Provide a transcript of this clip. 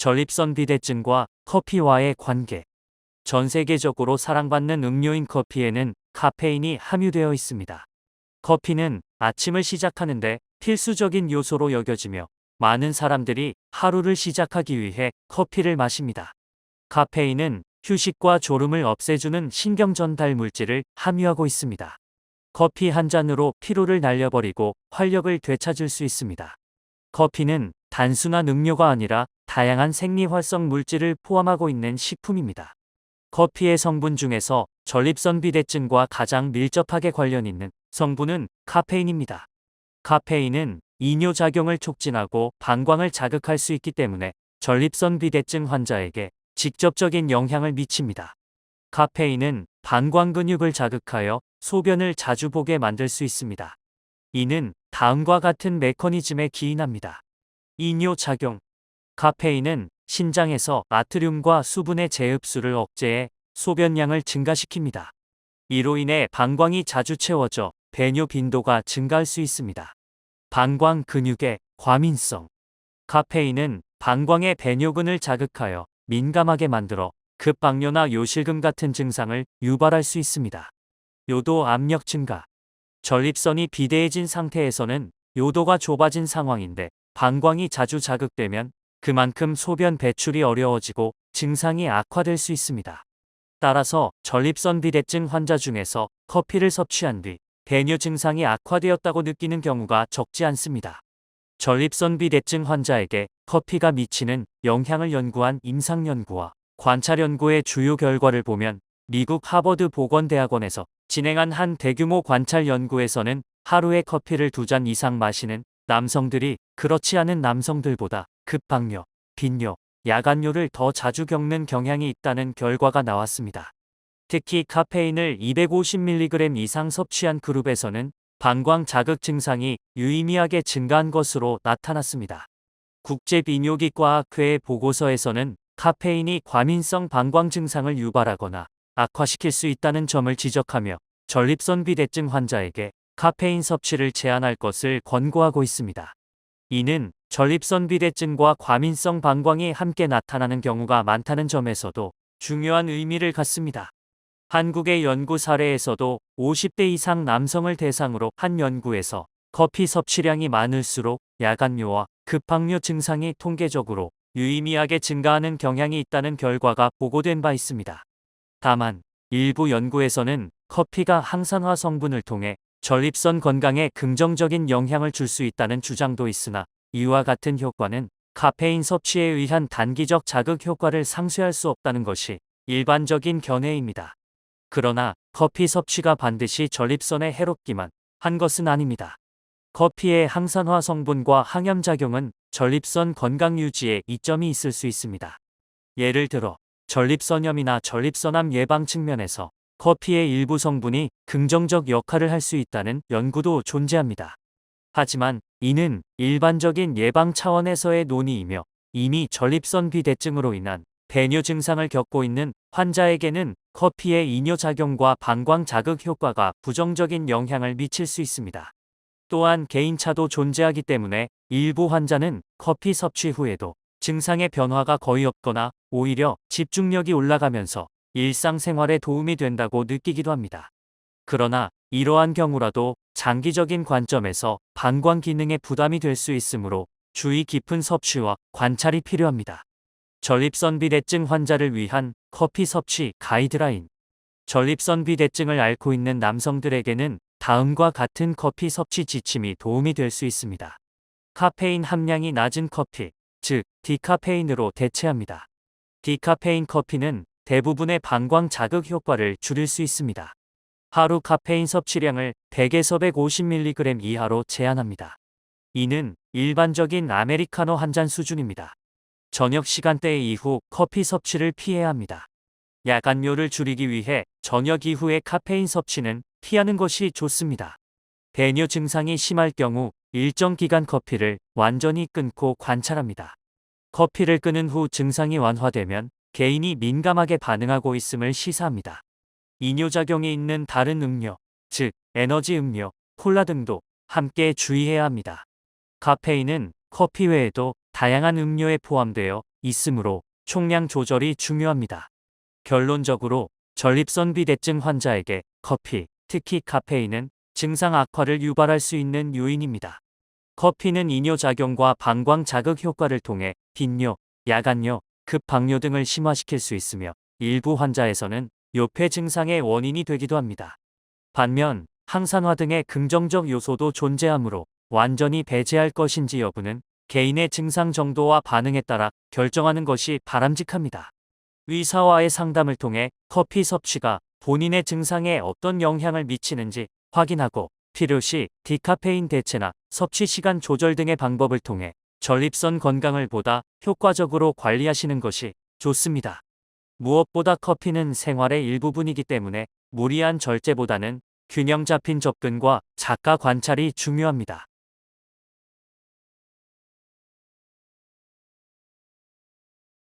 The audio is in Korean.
전립선 비대증과 커피와의 관계. 전 세계적으로 사랑받는 음료인 커피에는 카페인이 함유되어 있습니다. 커피는 아침을 시작하는데 필수적인 요소로 여겨지며 많은 사람들이 하루를 시작하기 위해 커피를 마십니다. 카페인은 휴식과 졸음을 없애주는 신경 전달 물질을 함유하고 있습니다. 커피 한 잔으로 피로를 날려버리고 활력을 되찾을 수 있습니다. 커피는 단순한 음료가 아니라 다양한 생리활성 물질을 포함하고 있는 식품입니다. 커피의 성분 중에서 전립선 비대증과 가장 밀접하게 관련 있는 성분은 카페인입니다. 카페인은 이뇨작용을 촉진하고 방광을 자극할 수 있기 때문에 전립선 비대증 환자에게 직접적인 영향을 미칩니다. 카페인은 방광 근육을 자극하여 소변을 자주 보게 만들 수 있습니다. 이는 다음과 같은 메커니즘에 기인합니다. 이뇨작용. 카페인은 신장에서 나트륨과 수분의 재흡수를 억제해 소변량을 증가시킵니다. 이로 인해 방광이 자주 채워져 배뇨 빈도가 증가할 수 있습니다. 방광 근육의 과민성. 카페인은 방광의 배뇨근을 자극하여 민감하게 만들어 급박뇨나 요실금 같은 증상을 유발할 수 있습니다. 요도 압력 증가. 전립선이 비대해진 상태에서는 요도가 좁아진 상황인데 방광이 자주 자극되면 그만큼 소변 배출이 어려워지고 증상이 악화될 수 있습니다. 따라서 전립선 비대증 환자 중에서 커피를 섭취한 뒤 배뇨 증상이 악화되었다고 느끼는 경우가 적지 않습니다. 전립선 비대증 환자에게 커피가 미치는 영향을 연구한 임상연구와 관찰연구의 주요 결과를 보면 미국 하버드 보건대학원에서 진행한 한 대규모 관찰 연구에서는 하루에 커피를 2잔 이상 마시는 남성들이 그렇지 않은 남성들보다 급박뇨, 빈뇨, 야간뇨를 더 자주 겪는 경향이 있다는 결과가 나왔습니다. 특히 카페인을 250mg 이상 섭취한 그룹에서는 방광 자극 증상이 유의미하게 증가한 것으로 나타났습니다. 국제비뇨기과학회의 보고서에서는 카페인이 과민성 방광 증상을 유발하거나 악화시킬 수 있다는 점을 지적하며 전립선 비대증 환자에게 카페인 섭취를 제한할 것을 권고하고 있습니다. 이는 전립선 비대증과 과민성 방광이 함께 나타나는 경우가 많다는 점에서도 중요한 의미를 갖습니다. 한국의 연구 사례에서도 50대 이상 남성을 대상으로 한 연구에서 커피 섭취량이 많을수록 야간뇨와 급박뇨 증상이 통계적으로 유의미하게 증가하는 경향이 있다는 결과가 보고된 바 있습니다. 다만 일부 연구에서는 커피가 항산화 성분을 통해 전립선 건강에 긍정적인 영향을 줄 수 있다는 주장도 있으나 이와 같은 효과는 카페인 섭취에 의한 단기적 자극 효과를 상쇄할 수 없다는 것이 일반적인 견해입니다. 그러나 커피 섭취가 반드시 전립선에 해롭기만 한 것은 아닙니다. 커피의 항산화 성분과 항염작용은 전립선 건강 유지에 이점이 있을 수 있습니다. 예를 들어 전립선염이나 전립선암 예방 측면에서 커피의 일부 성분이 긍정적 역할을 할 수 있다는 연구도 존재합니다. 하지만 이는 일반적인 예방 차원에서의 논의이며 이미 전립선 비대증으로 인한 배뇨 증상을 겪고 있는 환자에게는 커피의 이뇨작용과 방광 자극 효과가 부정적인 영향을 미칠 수 있습니다. 또한 개인차도 존재하기 때문에 일부 환자는 커피 섭취 후에도 증상의 변화가 거의 없거나 오히려 집중력이 올라가면서 일상생활에 도움이 된다고 느끼기도 합니다. 그러나 이러한 경우라도 장기적인 관점에서 방광 기능에 부담이 될 수 있으므로 주의 깊은 섭취와 관찰이 필요합니다. 전립선 비대증 환자를 위한 커피 섭취 가이드라인. 전립선 비대증을 앓고 있는 남성들에게는 다음과 같은 커피 섭취 지침이 도움이 될 수 있습니다. 카페인 함량이 낮은 커피, 즉 디카페인으로 대체합니다. 디카페인 커피는 대부분의 방광 자극 효과를 줄일 수 있습니다. 하루 카페인 섭취량을 100에서 150mg 이하로 제한합니다. 이는 일반적인 아메리카노 한 잔 수준입니다. 저녁 시간대 이후 커피 섭취를 피해야 합니다. 야간뇨를 줄이기 위해 저녁 이후의 카페인 섭취는 피하는 것이 좋습니다. 배뇨 증상이 심할 경우 일정 기간 커피를 완전히 끊고 관찰합니다. 커피를 끊은 후 증상이 완화되면 개인이 민감하게 반응하고 있음을 시사합니다. 이뇨작용이 있는 다른 음료, 즉 에너지 음료, 콜라 등도 함께 주의해야 합니다. 카페인은 커피 외에도 다양한 음료에 포함되어 있으므로 총량 조절이 중요합니다. 결론적으로 전립선 비대증 환자에게 커피, 특히 카페인은 증상 악화를 유발할 수 있는 요인입니다. 커피는 이뇨작용과 방광 자극 효과를 통해 빈뇨, 야간뇨, 급박뇨 등을 심화시킬 수 있으며 일부 환자에서는 요폐 증상의 원인이 되기도 합니다. 반면 항산화 등의 긍정적 요소도 존재하므로 완전히 배제할 것인지 여부는 개인의 증상 정도와 반응에 따라 결정하는 것이 바람직합니다. 의사와의 상담을 통해 커피 섭취가 본인의 증상에 어떤 영향을 미치는지 확인하고 필요시 디카페인 대체나 섭취 시간 조절 등의 방법을 통해 전립선 건강을 보다 효과적으로 관리하시는 것이 좋습니다. 무엇보다 커피는 생활의 일부분이기 때문에 무리한 절제보다는 균형 잡힌 접근과 작가 관찰이 중요합니다.